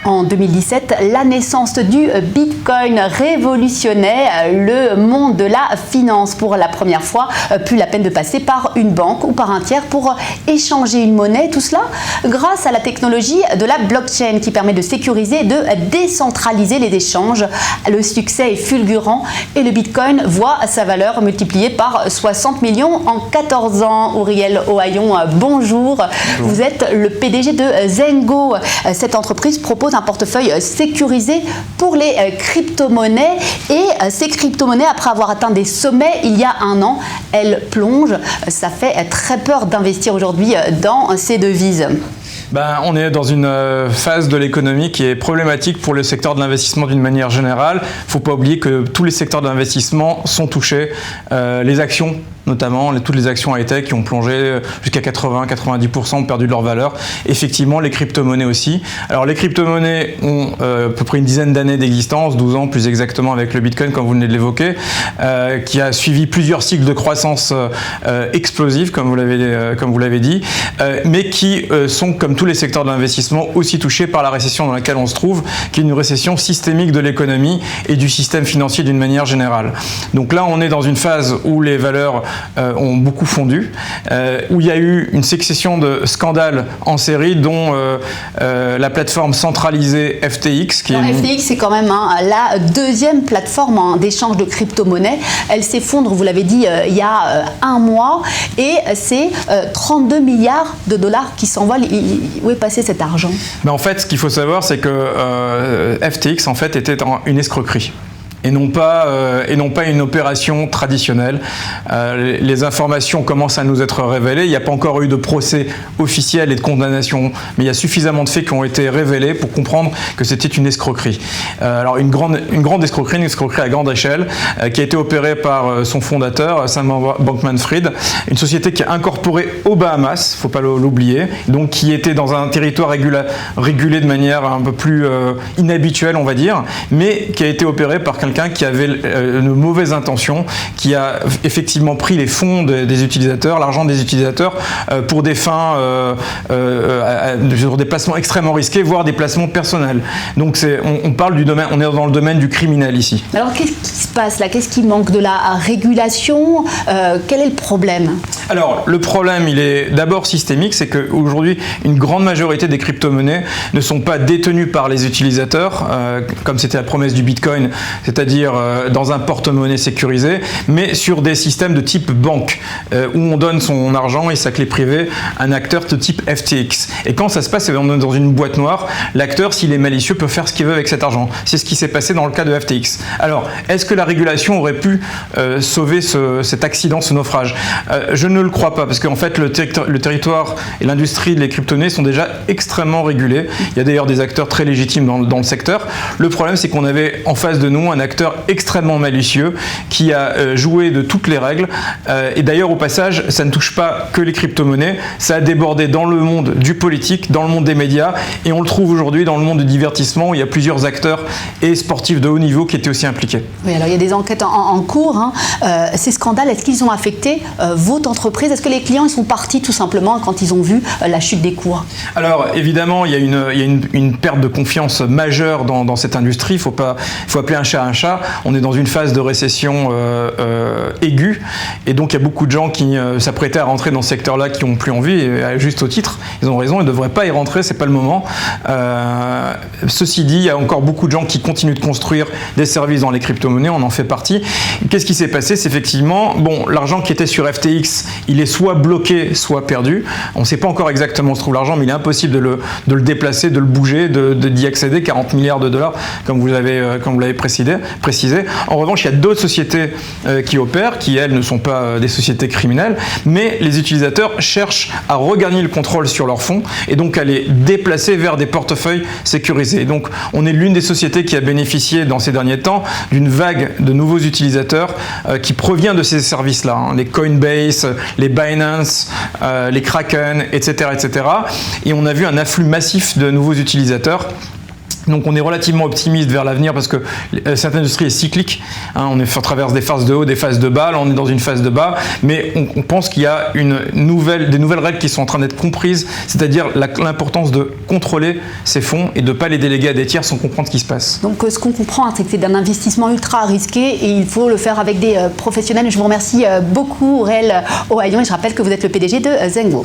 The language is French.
En 2017, la naissance du Bitcoin révolutionnait le monde de la finance. Pour la première fois, plus la peine de passer par une banque ou par un tiers pour échanger une monnaie. Tout cela grâce à la technologie de la blockchain qui permet de sécuriser et de décentraliser les échanges. Le succès est fulgurant et le Bitcoin voit sa valeur multipliée par 60 millions en 14 ans. Auriel Ohayon, bonjour. Vous êtes le PDG de Zengo. Cette entreprise propose un portefeuille sécurisé pour les crypto-monnaies et ces crypto-monnaies, après avoir atteint des sommets il y a un an, elles plongent. Ça fait très peur d'investir aujourd'hui dans ces devises. On est dans une phase de l'économie qui est problématique pour le secteur de l'investissement d'une manière générale. Il ne faut pas oublier que tous les secteurs de l'investissement sont touchés. Les actions, notamment toutes les actions high-tech qui ont plongé jusqu'à 80-90%, ont perdu de leur valeur. Effectivement, les crypto-monnaies aussi. Alors les crypto-monnaies ont à peu près une dizaine d'années d'existence, 12 ans plus exactement avec le Bitcoin, comme vous venez de l'évoquer, qui a suivi plusieurs cycles de croissance explosive, comme vous l'avez dit, mais qui sont, comme tous les secteurs de l'investissement, aussi touchés par la récession dans laquelle on se trouve, qui est une récession systémique de l'économie et du système financier d'une manière générale. Donc là, on est dans une phase où les valeurs ont beaucoup fondu, où il y a eu une succession de scandales en série, dont la plateforme centralisée FTX. FTX, c'est quand même la deuxième plateforme d'échange de crypto-monnaies. Elle s'effondre, vous l'avez dit, il y a un mois, et c'est 32 milliards de dollars qui s'envolent. Où est passé cet argent? En fait, ce qu'il faut savoir, c'est que FTX en fait, était une escroquerie. Et non pas une opération traditionnelle. Les informations commencent à nous être révélées. Il n'y a pas encore eu de procès officiel et de condamnation, mais il y a suffisamment de faits qui ont été révélés pour comprendre que c'était une escroquerie. Alors une grande escroquerie, une escroquerie à grande échelle, qui a été opérée par son fondateur, Sam Bankman-Fried, une société qui est incorporée aux Bahamas, il ne faut pas l'oublier, donc qui était dans un territoire régulé de manière un peu plus inhabituelle, on va dire, mais qui a été opérée par quelqu'un qui avait une mauvaise intention, qui a effectivement pris les fonds des utilisateurs, l'argent des utilisateurs pour des fins, sur des placements extrêmement risqués, voire des placements personnels. Donc on parle du domaine, on est dans le domaine du criminel ici. Alors qu'est-ce qui se passe là? Qu'est-ce qui manque? De la régulation? Quel est le problème? Alors le problème, il est d'abord systémique, c'est qu'aujourd'hui une grande majorité des crypto-monnaies ne sont pas détenues par les utilisateurs, comme c'était la promesse du Bitcoin, c'est-à-dire dans un porte-monnaie sécurisé, mais sur des systèmes de type banque, où on donne son argent et sa clé privée à un acteur de type FTX. Et quand ça se passe, on est dans une boîte noire, l'acteur, s'il est malicieux, peut faire ce qu'il veut avec cet argent. C'est ce qui s'est passé dans le cas de FTX. Alors, est-ce que la régulation aurait pu sauver cet accident, ce naufrage? Je ne le crois pas, parce qu'en fait, le territoire et l'industrie des crypto-monnaies sont déjà extrêmement régulés. Il y a d'ailleurs des acteurs très légitimes dans le secteur. Le problème, c'est qu'on avait en face de nous un acteur extrêmement malicieux qui a joué de toutes les règles, et d'ailleurs au passage ça ne touche pas que les crypto-monnaies, ça a débordé dans le monde du politique, dans le monde des médias, et on le trouve aujourd'hui dans le monde du divertissement où il y a plusieurs acteurs et sportifs de haut niveau qui étaient aussi impliqués. Oui, alors il y a des enquêtes en cours, ces scandales, est-ce qu'ils ont affecté votre entreprise? Est-ce que les clients ils sont partis tout simplement quand ils ont vu la chute des cours? Alors évidemment il y a une perte de confiance majeure dans cette industrie, il faut appeler un chat un chat. On est dans une phase de récession aiguë, et donc il y a beaucoup de gens qui s'apprêtaient à rentrer dans ce secteur-là qui n'ont plus envie, et à juste titre, ils ont raison, ils ne devraient pas y rentrer, c'est pas le moment. Ceci dit, il y a encore beaucoup de gens qui continuent de construire des services dans les crypto-monnaies, on en fait partie. Qu'est-ce qui s'est passé? C'est effectivement, l'argent qui était sur FTX, il est soit bloqué, soit perdu. On ne sait pas encore exactement où se trouve l'argent, mais il est impossible de le déplacer, de le bouger, d'y accéder. 40 milliards de dollars, comme vous l'avez précisé. En revanche, il y a d'autres sociétés qui opèrent, qui elles ne sont pas des sociétés criminelles, mais les utilisateurs cherchent à regagner le contrôle sur leurs fonds et donc à les déplacer vers des portefeuilles sécurisés. Et donc on est l'une des sociétés qui a bénéficié dans ces derniers temps d'une vague de nouveaux utilisateurs qui provient de ces services-là, les Coinbase, les Binance, les Kraken, etc., etc. Et on a vu un afflux massif de nouveaux utilisateurs Donc on est relativement optimiste vers l'avenir parce que cette industrie est cyclique. On traverse des phases de haut, des phases de bas. Là, on est dans une phase de bas, mais on pense qu'il y a des nouvelles règles qui sont en train d'être comprises, c'est-à-dire l'importance de contrôler ces fonds et de ne pas les déléguer à des tiers sans comprendre ce qui se passe. Donc ce qu'on comprend, c'est que c'est un investissement ultra risqué et il faut le faire avec des professionnels. Je vous remercie beaucoup, Aurel Ohayon, et je rappelle que vous êtes le PDG de Zengwo.